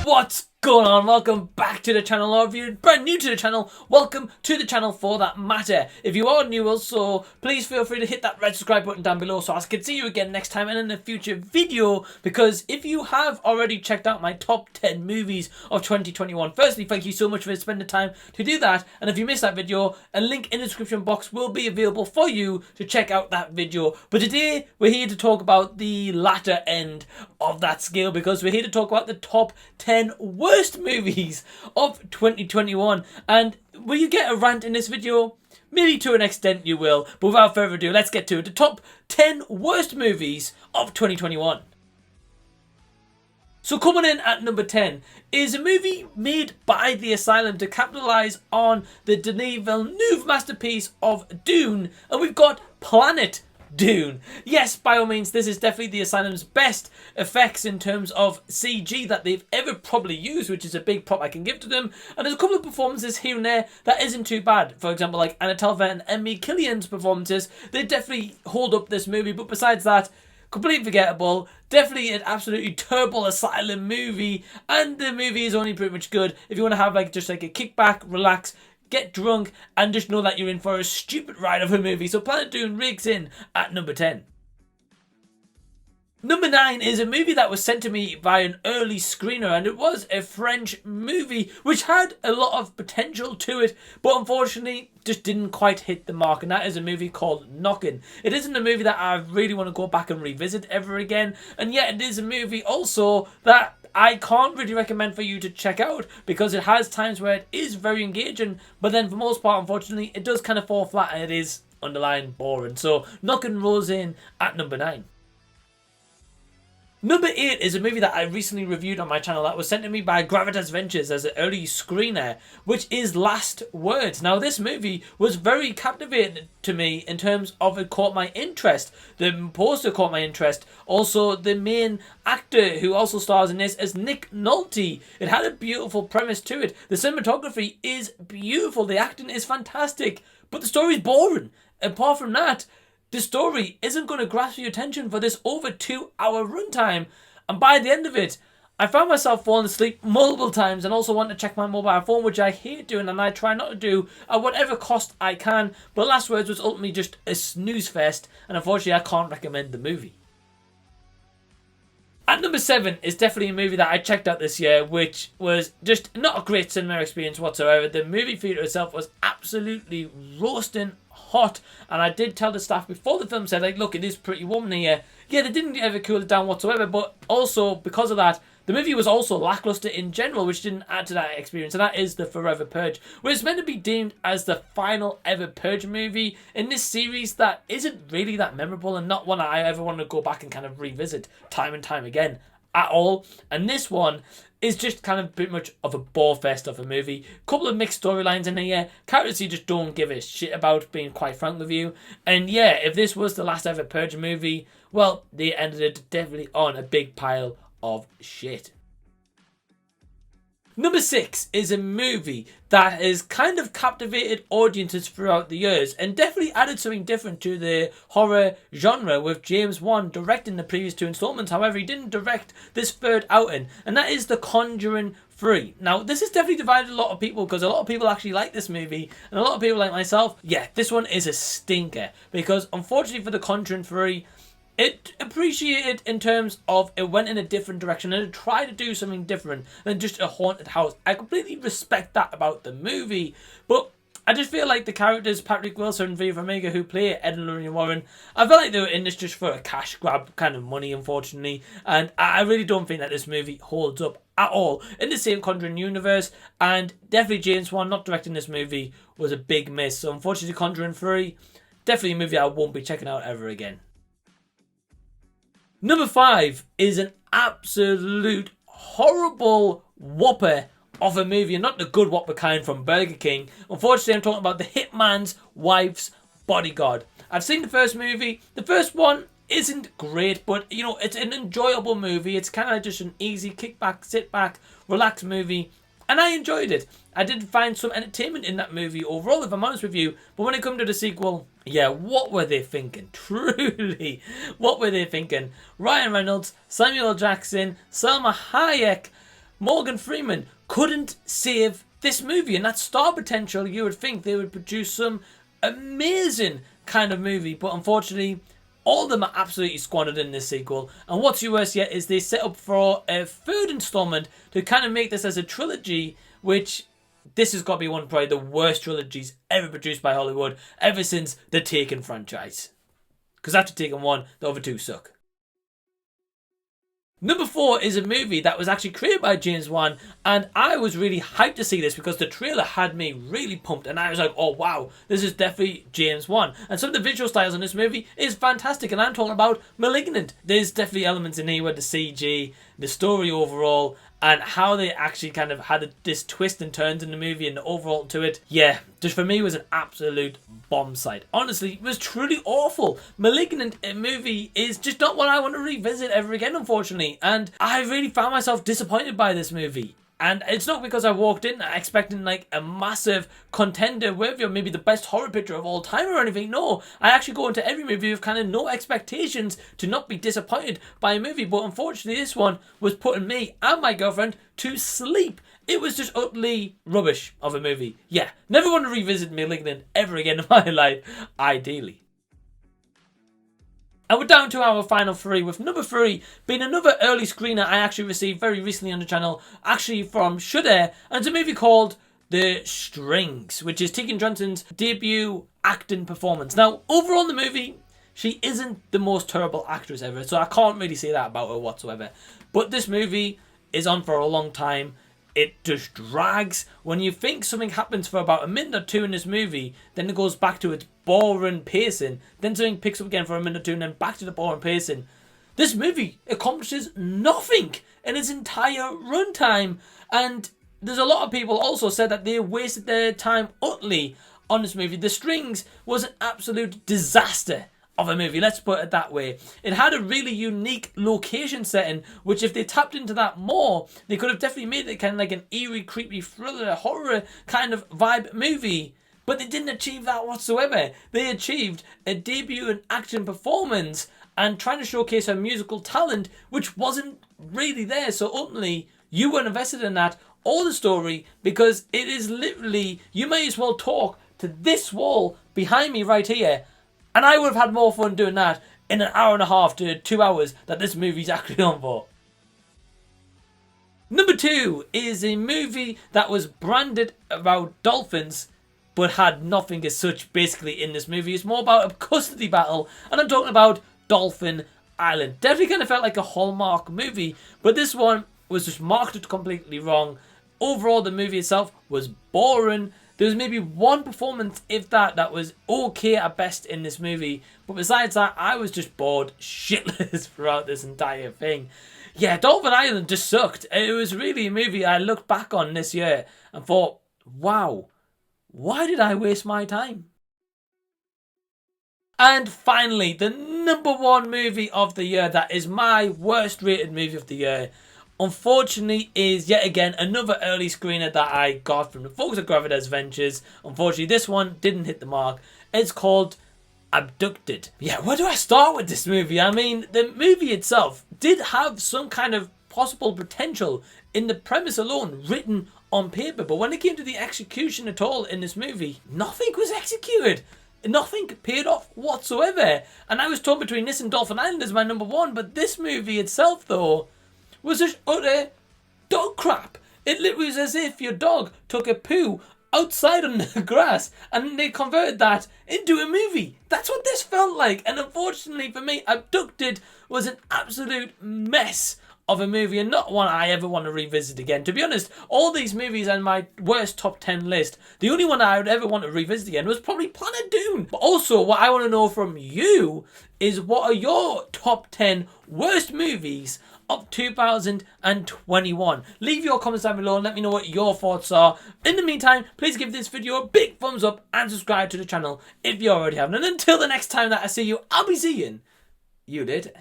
What's going on? Welcome back to the channel, or if you're brand new to the channel, welcome to the channel for that matter. If you are new also, please feel free to hit that red subscribe button down below so I can see you again next time and in a future video, because if you have already checked out my top 10 movies of 2021, firstly, thank you so much for spending time to do that, and if you missed that video, a link in the description box will be available for you to check out that video. But today, we're here to talk about the latter end of that scale, because we're here to talk about the top 10 worst movies of 2021. And will you get a rant in this video? Maybe to an extent you will, but without further ado, let's get to it. The top 10 worst movies of 2021. So coming in at number 10 is a movie made by the Asylum to capitalise on the Denis Villeneuve masterpiece of Dune, and we've got Planet Dune. Yes, by all means, this is definitely the Asylum's best effects in terms of CG that they've ever probably used, which is a big prop I can give to them. And there's a couple of performances here and there that isn't too bad. For example, like Anna Telva and Emmy Killian's performances, they definitely hold up this movie. But besides that, completely forgettable. Definitely an absolutely turbo Asylum movie, and the movie is only pretty much good if you want to have just a kickback, relax, get drunk, and just know that you're in for a stupid ride of a movie. So Planet Dune rigs in at number 10. Number 9 is a movie that was sent to me by an early screener, and it was a French movie which had a lot of potential to it, but unfortunately just didn't quite hit the mark, and that is a movie called Knockin'. It isn't a movie that I really want to go back and revisit ever again, and yet it is a movie also that I can't really recommend for you to check out, because it has times where it is very engaging, but then for the most part, unfortunately, it does kind of fall flat and it is underlying boring. So Knockin' rolls in at number 9. Number 8 is a movie that I recently reviewed on my channel that was sent to me by Gravitas Ventures as an early screener, which is Last Words. Now, this movie was very captivating to me in terms of it caught my interest. The poster caught my interest. Also, the main actor who also stars in this is Nick Nolte. It had a beautiful premise to it. The cinematography is beautiful. The acting is fantastic. But the story is boring. Apart from that, the story isn't going to grasp your attention for this over 2-hour runtime. And by the end of it, I found myself falling asleep multiple times and also wanting to check my mobile phone, which I hate doing and I try not to do at whatever cost I can. But Last Words was ultimately just a snooze fest, and unfortunately I can't recommend the movie. At number 7 is definitely a movie that I checked out this year, which was just not a great cinema experience whatsoever. The movie theatre itself was absolutely roasting hot, and I did tell the staff before the film said, look, it is pretty warm in here. Yeah, they didn't ever cool it down whatsoever, but also because of that, the movie was also lackluster in general, which didn't add to that experience, and that is the Forever Purge, which is meant to be deemed as the final ever Purge movie in this series that isn't really that memorable and not one I ever want to go back and kind of revisit time and time again at all. And this one is just kind of pretty much of a bore fest of a movie. Couple of mixed storylines in here. Characters you just don't give a shit about, being quite frank with you. And yeah, if this was the last ever Purge movie, well, they ended it definitely on a big pile of shit. Number 6 is a movie that has kind of captivated audiences throughout the years and definitely added something different to the horror genre, with James Wan directing the previous 2 installments. However, he didn't direct this third outing, and that is The Conjuring 3. Now, this has definitely divided a lot of people, because a lot of people actually like this movie, and a lot of people like myself, yeah, this one is a stinker, because unfortunately for The Conjuring 3, it appreciated in terms of it went in a different direction and it tried to do something different than just a haunted house. I completely respect that about the movie, but I just feel like the characters, Patrick Wilson and Viva Farmiga, who play Ed and Lorraine Warren, I feel like they were in this just for a cash grab kind of money, unfortunately, and I really don't think that this movie holds up at all in the same Conjuring universe, and definitely James Wan not directing this movie was a big miss. So unfortunately, Conjuring 3, definitely a movie I won't be checking out ever again. Number 5 is an absolute horrible whopper of a movie, and not the good whopper kind from Burger King. Unfortunately, I'm talking about the Hitman's Wife's Bodyguard. I've seen the first movie. The first one isn't great, but you know, it's an enjoyable movie. It's kind of just an easy kickback, sit back, relax movie, and I enjoyed it. I did find some entertainment in that movie overall, if I'm honest with you. But when it comes to the sequel, yeah, what were they thinking? Truly, what were they thinking? Ryan Reynolds, Samuel L. Jackson, Salma Hayek, Morgan Freeman couldn't save this movie, and that star potential, you would think they would produce some amazing kind of movie, but unfortunately all of them are absolutely squandered in this sequel. And what's worse yet is they set up for a third installment to kind of make this as a trilogy, which this has got to be one of probably the worst trilogies ever produced by Hollywood ever since the Taken franchise. Because after Taken 1, the other two suck. Number 4 is a movie that was actually created by James Wan, and I was really hyped to see this because the trailer had me really pumped, and I was like, oh wow, this is definitely James Wan. And some of the visual styles in this movie is fantastic, and I'm talking about Malignant. There's definitely elements in here with the CG, the story overall, and how they actually kind of had this twist and turns in the movie and the overall to it. Yeah, just for me was an absolute bomb site. Honestly, it was truly awful. Malignant movie is just not what I want to revisit ever again, unfortunately. And I really found myself disappointed by this movie. And it's not because I walked in expecting like a massive contender worthy of maybe the best horror picture of all time or anything. No, I actually go into every movie with kind of no expectations to not be disappointed by a movie. But unfortunately, this one was putting me and my girlfriend to sleep. It was just utterly rubbish of a movie. Yeah, never want to revisit Malignant ever again in my life, ideally. And we're down to our final 3, with number 3 being another early screener I actually received very recently on the channel, actually from Shudder, and it's a movie called The Strings, which is Tegan Johnson's debut acting performance. Now, overall in the movie, she isn't the most terrible actress ever, so I can't really say that about her whatsoever. But this movie is on for a long time. It just drags. When you think something happens for about a minute or two in this movie, then it goes back to its boring pacing. Then something picks up again for a minute or two and then back to the boring pacing. This movie accomplishes nothing in its entire runtime. And there's a lot of people also said that they wasted their time utterly on this movie. The Strings was an absolute disaster of a movie, let's put it that way. It had a really unique location setting, which if they tapped into that more, they could have definitely made it kind of like an eerie, creepy, thriller, horror kind of vibe movie. But they didn't achieve that whatsoever. They achieved a debut and action performance and trying to showcase her musical talent, which wasn't really there. So ultimately, you weren't invested in that or the story, because it is literally, you may as well talk to this wall behind me right here, and I would have had more fun doing that in an hour and a half to 2 hours that this movie's actually on for. Number 2 is a movie that was branded about dolphins but had nothing as such basically in this movie. It's more about a custody battle, and I'm talking about Dolphin Island. Definitely kind of felt like a Hallmark movie, but this one was just marketed completely wrong. Overall, the movie itself was boring. There was maybe one performance, if that, that was okay at best in this movie. But besides that, I was just bored shitless throughout this entire thing. Yeah, Dolphin Island just sucked. It was really a movie I looked back on this year and thought, wow, why did I waste my time? And finally, the number 1 movie of the year that is my worst rated movie of the year, unfortunately, is yet again another early screener that I got from the folks at Gravitas Ventures. Unfortunately, this one didn't hit the mark. It's called Abducted. Yeah, where do I start with this movie? I mean, the movie itself did have some kind of possible potential in the premise alone, written on paper. But when it came to the execution at all in this movie, nothing was executed. Nothing paid off whatsoever. And I was torn between this and Dolphin Island as my number 1. But this movie itself, though, was just utter dog crap. It literally was as if your dog took a poo outside on the grass and they converted that into a movie. That's what this felt like. And unfortunately for me, Abducted was an absolute mess of a movie and not one I ever want to revisit again. To be honest, all these movies on my worst top 10 list, the only one I would ever want to revisit again was probably Planet Dune. But also, what I want to know from you is, what are your top 10 worst movies of 2021? Leave your comments down below and let me know what your thoughts are. In the meantime, please give this video a big thumbs up and subscribe to the channel if you already haven't. And until the next time that I see you, I'll be seeing you later.